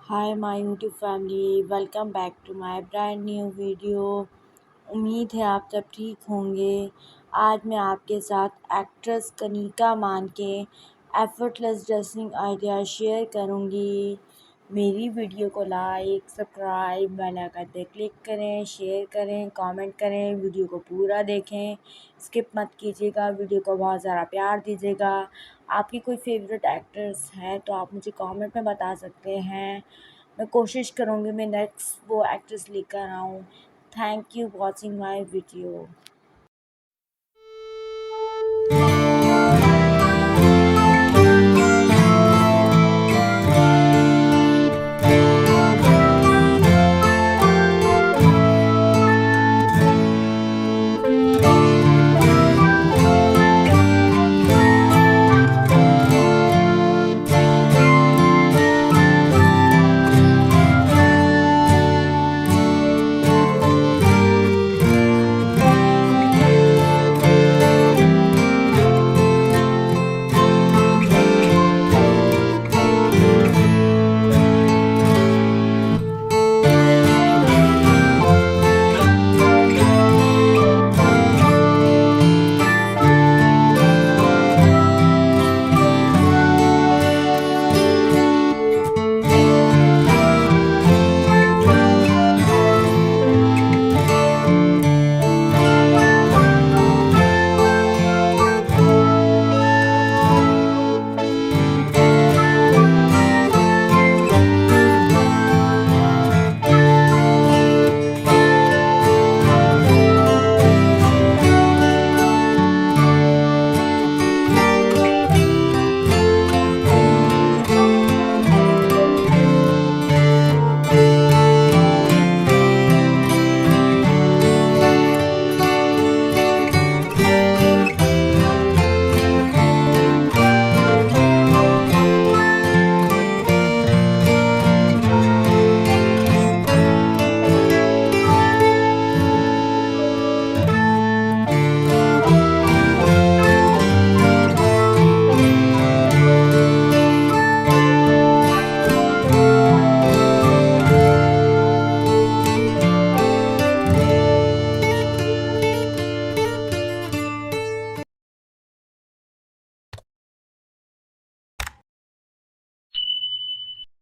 Hi my YouTube family, welcome back to my brand new video. उम्मीद है आप सब ठीक होंगे। आज मैं आपके साथ एक्ट्रेस कनिका मान के एफर्टलेस ड्रेसिंग आइडिया शेयर करूंगी। मेरी वीडियो को लाइक सब्सक्राइब बेल आइकन पे क्लिक करें, शेयर करें, कमेंट करें, वीडियो को पूरा देखें, स्किप मत कीजिएगा, वीडियो को बहुत ज़्यादा प्यार दीजिएगा। आपकी कोई फेवरेट एक्ट्रेस है तो आप मुझे कमेंट में बता सकते हैं। मैं कोशिश करूँगी मैं नेक्स्ट वो एक्ट्रेस लेकर आऊँ। Thank you watching my video.